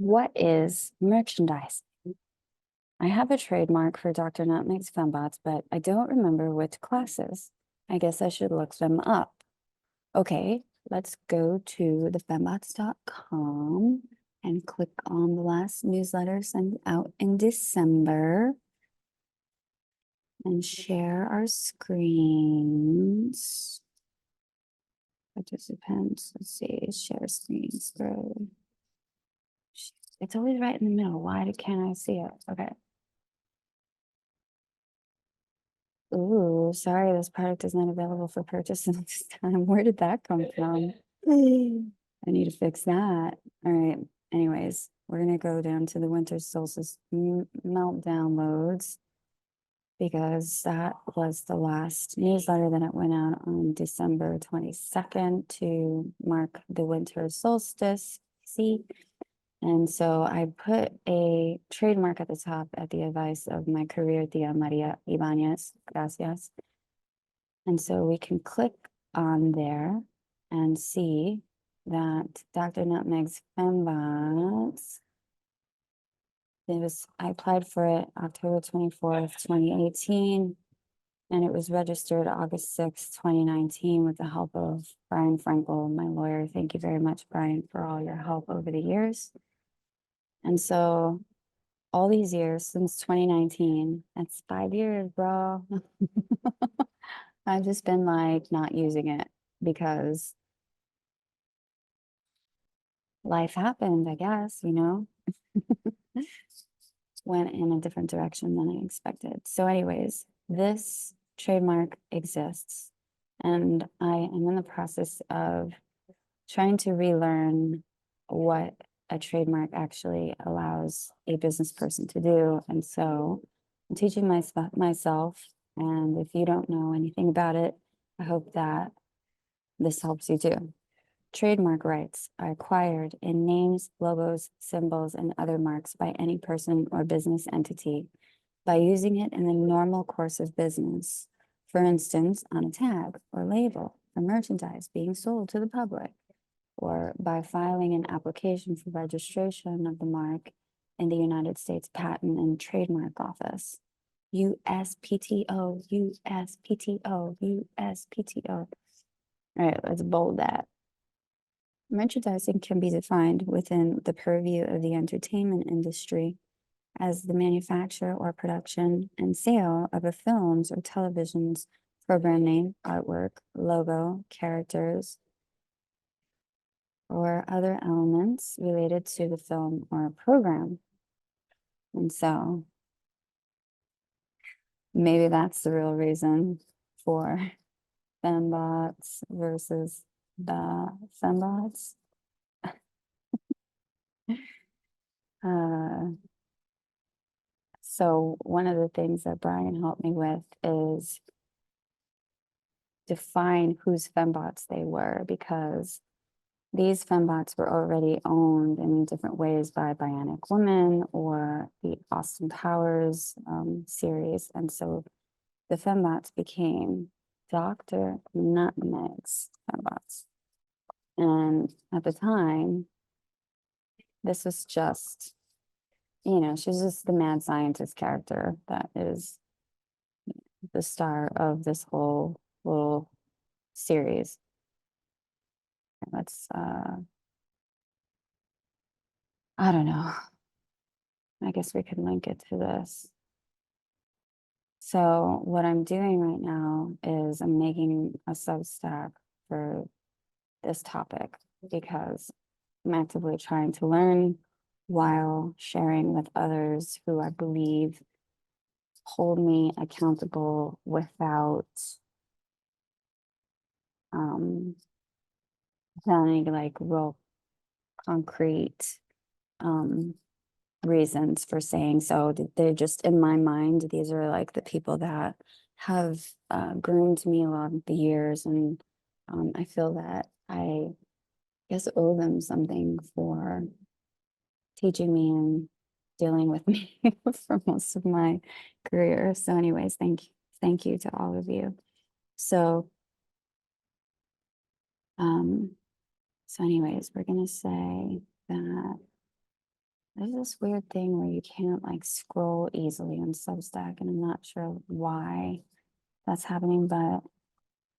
What is merchandise? I have a trademark for Dr. Nutmeg's Fembots, but I don't remember which classes. I guess I should look them up. Okay, let's go to the fembots.com and click on the last newsletter sent out in December and share our screens. Participants, let's see, share screen, scroll. It's always right in the middle. Why can't I see it? Okay. Ooh, sorry, this product is not available for purchase at this time. Where did that come from? I need to fix that. All right. Anyways, we're gonna go down to the winter solstice melt downloads because that was the last newsletter that it went out on December 22nd to mark the winter solstice. See? And so I put a trademark at the top at the advice of my career Tia Maria Ibanez. Gracias. And so we can click on there and see that Dr. Nutmeg's Femmebots, I applied for it October 24th, 2018, and it was registered August 6th, 2019 with the help of Brian Frankel, my lawyer. Thank you very much, Brian, for all your help over the years. And so all these years since 2019, that's 5 years, bro. I've just been like not using it because life happened, I guess, went in a different direction than I expected. So anyways, this trademark exists and I am in the process of trying to relearn what a trademark actually allows a business person to do. And so I'm teaching myself, and if you don't know anything about it, I hope that this helps you too. Trademark rights are acquired in names, logos, symbols, and other marks by any person or business entity by using it in the normal course of business. For instance, on a tag or label for merchandise being sold to the public, or by filing an application for registration of the mark in the United States Patent and Trademark Office. USPTO, USPTO, USPTO. All right, let's bold that. Merchandising can be defined within the purview of the entertainment industry as the manufacture or production and sale of a film's or television's program name, artwork, logo, characters, or other elements related to the film or program. And so maybe that's the real reason for Fembots versus the Fembots. So one of the things that Brian helped me with is define whose Fembots they were, because these Fembots were already owned in different ways by Bionic Woman or the Austin Powers series. And so the Fembots became Dr. Nutmeg's Fembots. And at the time, this was just, she's just the mad scientist character that is the star of this whole little series. Let's, I don't know. I guess we could link it to this. So what I'm doing right now is I'm making a Substack for this topic because I'm actively trying to learn while sharing with others who I believe hold me accountable without any like real concrete reasons for saying so. They're just in my mind. These are like the people that have groomed me along the years, and I feel that I guess owe them something for teaching me and dealing with me for most of my career. So anyways, thank you to all of you. So anyways, we're gonna say that There's this weird thing where you can't like scroll easily on Substack, and I'm not sure why that's happening, but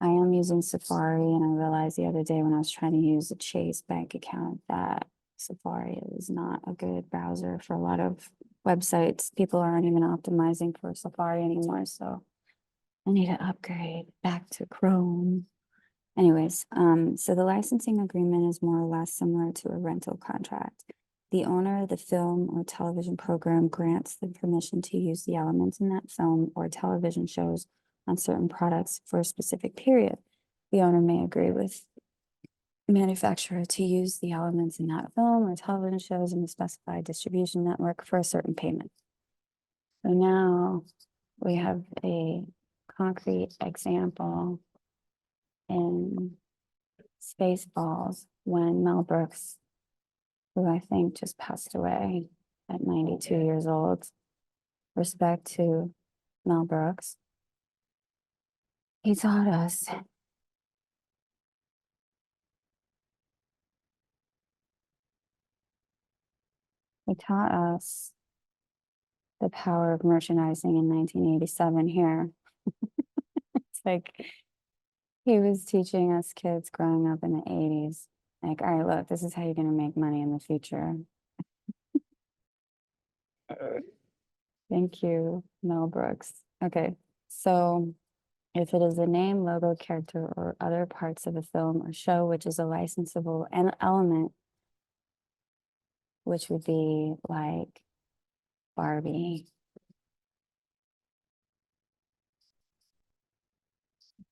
I am using Safari, and I realized the other day when I was trying to use a Chase bank account that Safari is not a good browser for a lot of websites. People aren't even optimizing for Safari anymore, so I need to upgrade back to Chrome. Anyways, so the licensing agreement is more or less similar to a rental contract. The owner of the film or television program grants the permission to use the elements in that film or television shows on certain products for a specific period. The owner may agree with the manufacturer to use the elements in that film or television shows in a specified distribution network for a certain payment. So now we have a concrete example in Spaceballs when Mel Brooks, who I think just passed away at 92 years old, respect to Mel Brooks, he taught us the power of merchandising in 1987 here. It's like he was teaching us kids growing up in the 80s. Like, all right, look, this is how you're going to make money in the future. Thank you, Mel Brooks. Okay, so if it is a name, logo, character, or other parts of a film or show, which is a licensable element, which would be like Barbie,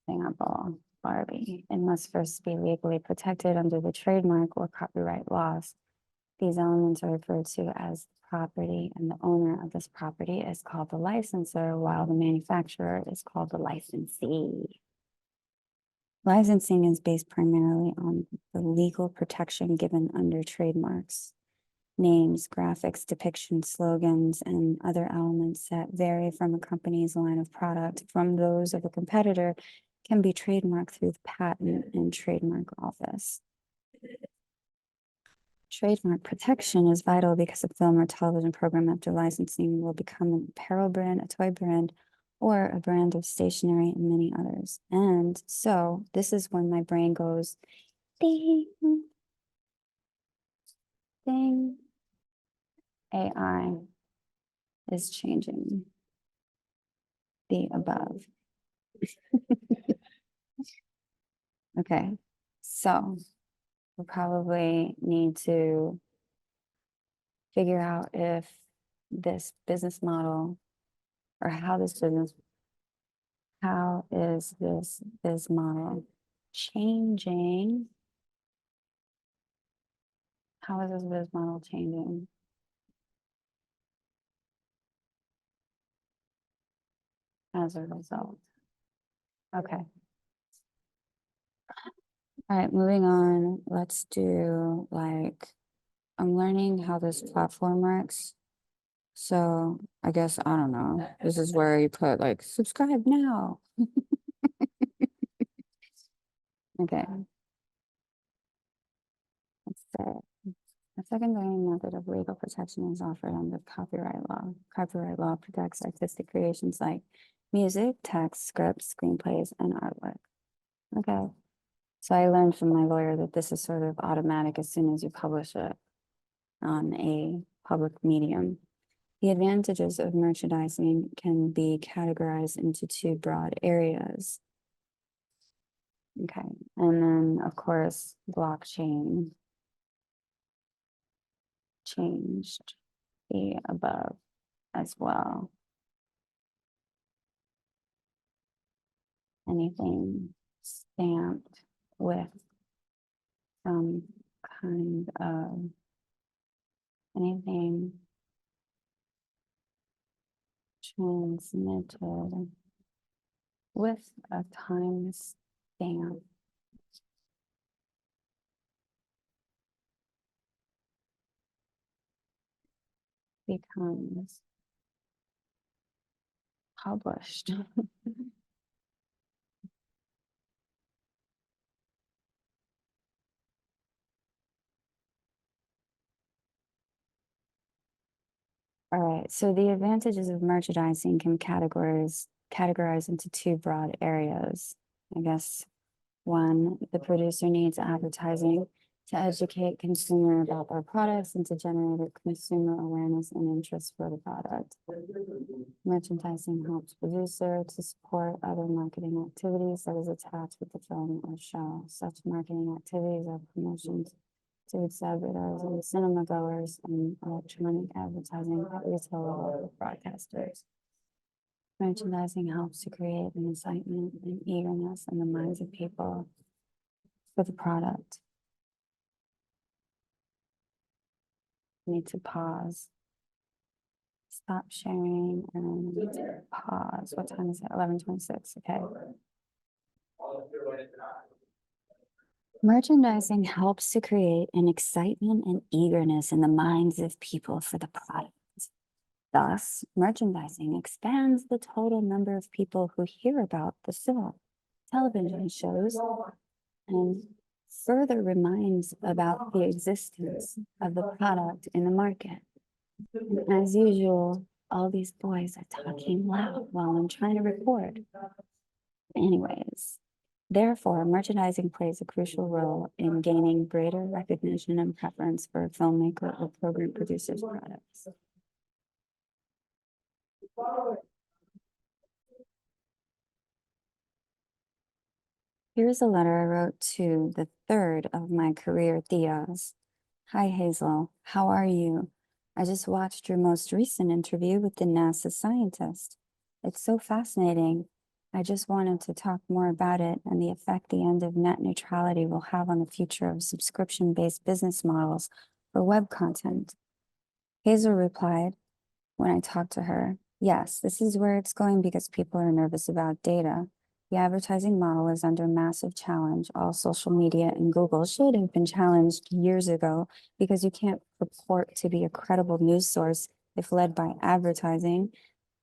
example, Barbie, it must first be legally protected under the trademark or copyright laws. These elements are referred to as property, and the owner of this property is called the licensor, while the manufacturer is called the licensee. Licensing is based primarily on the legal protection given under trademarks. Names, graphics, depictions, slogans, and other elements that vary from a company's line of product from those of a competitor can be trademarked through the Patent and Trademark Office. Trademark protection is vital because a film or television program after licensing will become an apparel brand, a toy brand, or a brand of stationery and many others. And so this is when my brain goes, ding, ding. AI is changing the above. Okay, so we'll probably need to figure out if this business model or how is this business model changing? How is this business model changing as a result? Okay. All right, moving on. Let's do like, I'm learning how this platform works. So I guess, I don't know, this is where you put like, subscribe now. Okay. Let's say a secondary method of legal protection is offered under copyright law. Copyright law protects artistic creations like music, text, scripts, screenplays, and artwork. Okay. So I learned from my lawyer that this is sort of automatic as soon as you publish it on a public medium. The advantages of merchandising can be categorized into two broad areas. Okay, and then of course, blockchain changed the above as well. Anything stamped with some kind of anything transmitted with a time stamp becomes published. All right, so the advantages of merchandising can categorize into two broad areas. I guess one, the producer needs advertising to educate consumer about their products and to generate a consumer awareness and interest for the product. Merchandising helps producer to support other marketing activities that is attached with the film or show. Such marketing activities are promotions to exhibitors and cinema goers and electronic advertising at retail level for broadcasters. Merchandising helps to create an excitement and eagerness in the minds of people for the product. Need to pause. Stop sharing and pause. What time is it? 11:26. Okay. Merchandising helps to create an excitement and eagerness in the minds of people for the product. Thus, merchandising expands the total number of people who hear about the film, television shows, and further reminds about the existence of the product in the market. And as usual, all these boys are talking loud while I'm trying to record. Anyways, therefore, merchandising plays a crucial role in gaining greater recognition and preference for a filmmaker or program producer's products. Here's a letter I wrote to the third of my career Theas. Hi, Hazel. How are you? I just watched your most recent interview with the NASA scientist. It's so fascinating. I just wanted to talk more about it and the effect the end of net neutrality will have on the future of subscription-based business models for web content. Hazel replied when I talked to her, yes, this is where it's going because people are nervous about data. The advertising model is under massive challenge. All social media and Google should have been challenged years ago because you can't purport to be a credible news source if led by advertising.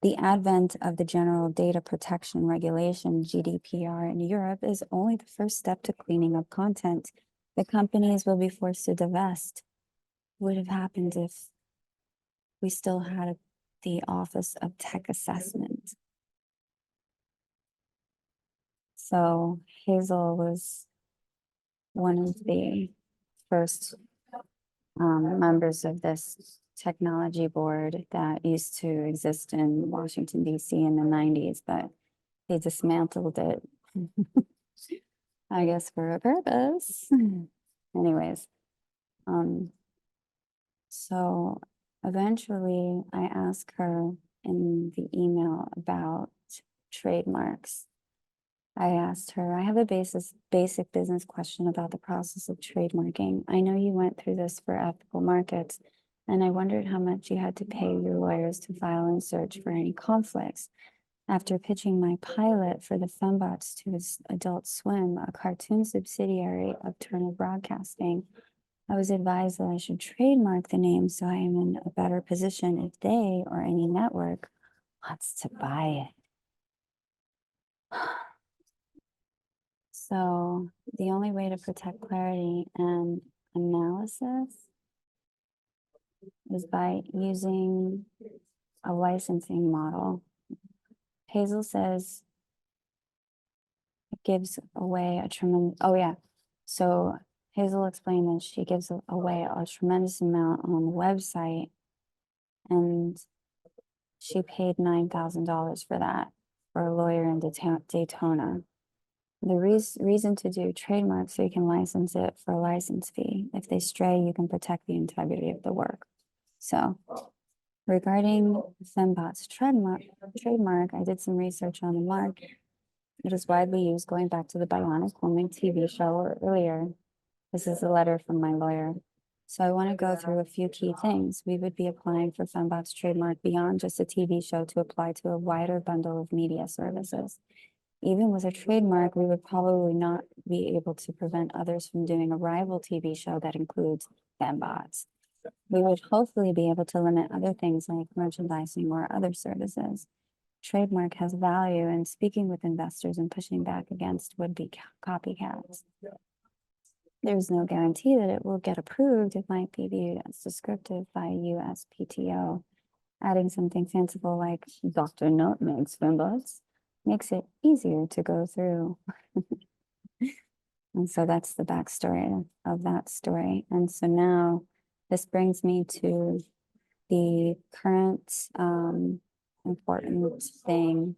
The advent of the General Data Protection Regulation, GDPR, in Europe is only the first step to cleaning up content. The companies will be forced to divest. What would have happened if we still had the Office of Tech Assessment? So Hazel was one of the first members of this technology board that used to exist in Washington, D.C. in the 90s, but they dismantled it, I guess, for a purpose. Anyways, so eventually I asked her in the email about trademarks. I asked her, I have a basic business question about the process of trademarking. I know you went through this for ethical markets, and I wondered how much you had to pay your lawyers to file and search for any conflicts. After pitching my pilot for the Femmebots to Adult Swim, a cartoon subsidiary of Turner Broadcasting, I was advised that I should trademark the name so I am in a better position if they or any network wants to buy it. So the only way to protect clarity and analysis is by using a licensing model. Hazel says it gives away a tremendous, So Hazel explained that she gives away a tremendous amount on the website, and she paid $9,000 for that for a lawyer in Daytona. The reason to do trademarks so you can license it for a license fee. If they stray, you can protect the integrity of the work. So regarding Femmebots trademark, I did some research on the mark. It is widely used going back to the Bionic Woman TV show earlier. This is a letter from my lawyer. So I want to go through a few key things. We would be applying for Femmebots trademark beyond just a TV show to apply to a wider bundle of media services. Even with a trademark, we would probably not be able to prevent others from doing a rival TV show that includes Femmebots. We would hopefully be able to limit other things like merchandising or other services. Trademark has value in speaking with investors and pushing back against would-be copycats. There's no guarantee that it will get approved. It might be viewed as descriptive by USPTO. adding something fanciful like Dr. Nutmeg's Femmebots makes it easier to go through. And so that's the backstory of that story. And so now this brings me to the current important thing,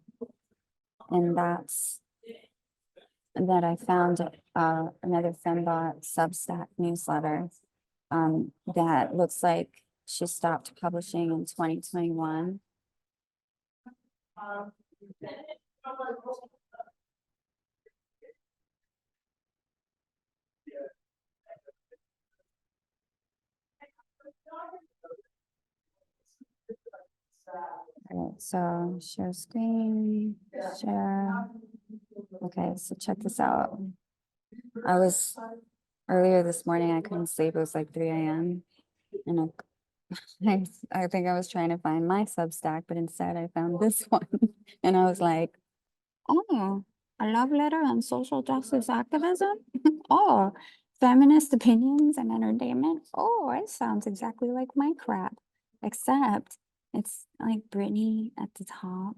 and that's that I found another Fembot Substack newsletter that looks like she stopped publishing in 2021. Okay, so share screen, share. Okay, so check this out. I was earlier this morning, I couldn't sleep. It was like 3 a.m. And I think I was trying to find my Substack, but instead I found this one. And I was like, oh, a love letter on social justice activism? Oh, feminist opinions and entertainment? Oh, it sounds exactly like my crap. Except it's like Britney at the top.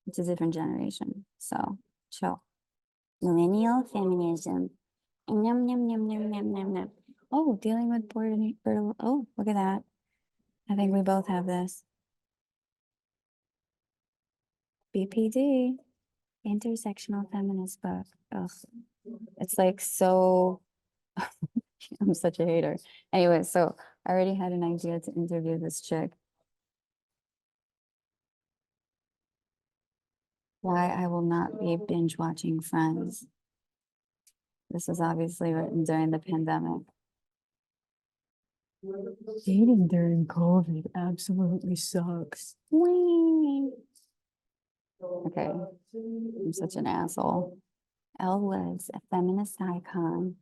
It's a different generation. So chill. Millennial feminism. Yum, yum, yum, yum, yum, yum, yum. Oh, dealing with border. Oh, look at that. I think we both have this. BPD, intersectional feminist book. Ugh. It's like so, I'm such a hater. Anyway, so I already had an idea to interview this chick. Why I will not be binge watching Friends. This is obviously written during the pandemic. Dating during COVID absolutely sucks. Whee! Okay, I'm such an asshole. Elle was a feminist icon.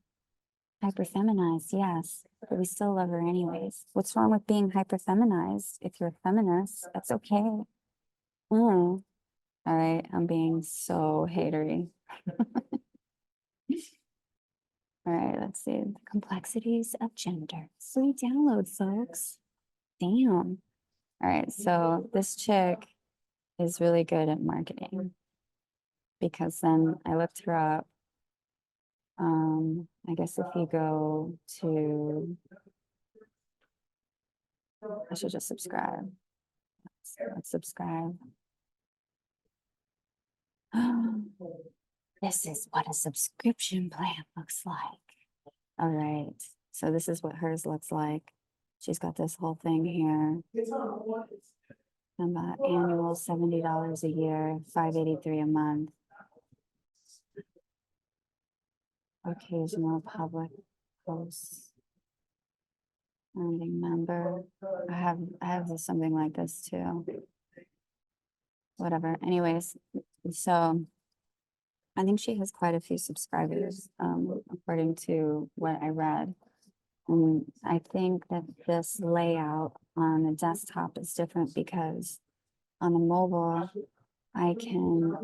Hyper feminized, yes, but we still love her anyways. What's wrong with being hyper feminized? If you're a feminist, that's okay. All right, I'm being so hatery. All right, let's see. The complexities of gender. Free download, folks. Damn. All right, so this chick is really good at marketing because then I looked her up. I guess if you go to, I should just subscribe. Let's subscribe. This is what a subscription plan looks like. All right, so this is what hers looks like. She's got this whole thing here. About annual $70 a year, $583 a month. Occasional public posts. Founding member. I have something like this too. Whatever. Anyways, so I think she has quite a few subscribers, according to what I read. And I think that this layout on the desktop is different because on the mobile, I can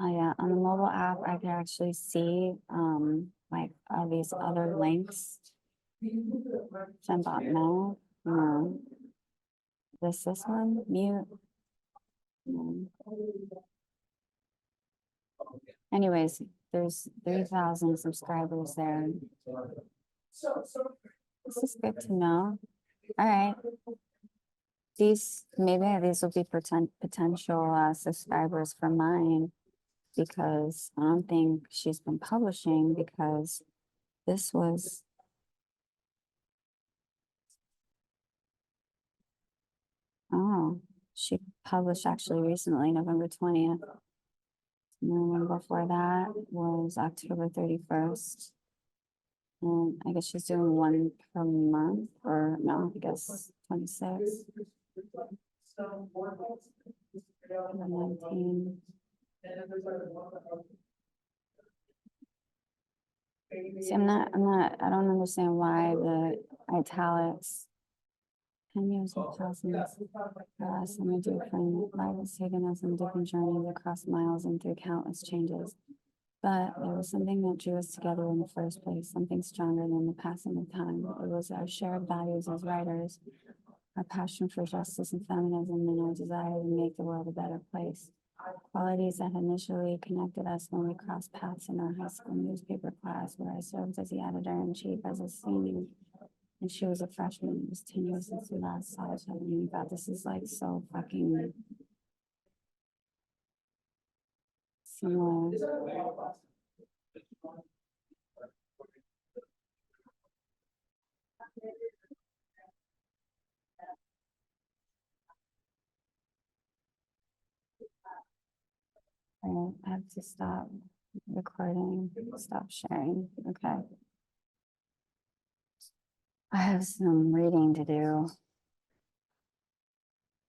oh yeah, on the mobile app, I can actually see like all these other links. Fembot no, no. This one mute. No. Anyways, there's 3,000 subscribers there. This is good to know. All right. Maybe these will be potential subscribers for mine because I don't think she's been publishing because this was she published actually recently, November 20th. And the one before that was October 31st. And I guess she's doing one per month, or no, I guess 26. 19. See, I don't understand why the italics 10 years of thousands. I'm a different life has taken us on different journeys across miles and through countless changes. But there was something that drew us together in the first place, something stronger than the passing of time. It was our shared values as writers, our passion for justice and feminism, and our desire to make the world a better place. Qualities that initially connected us when we crossed paths in our high school newspaper class, where I served as the editor-in-chief as a senior, and she was a freshman. It was 10 years since we last saw each other, and we thought this is like so fucking similar. I have to stop recording, stop sharing. Okay. I have some reading to do.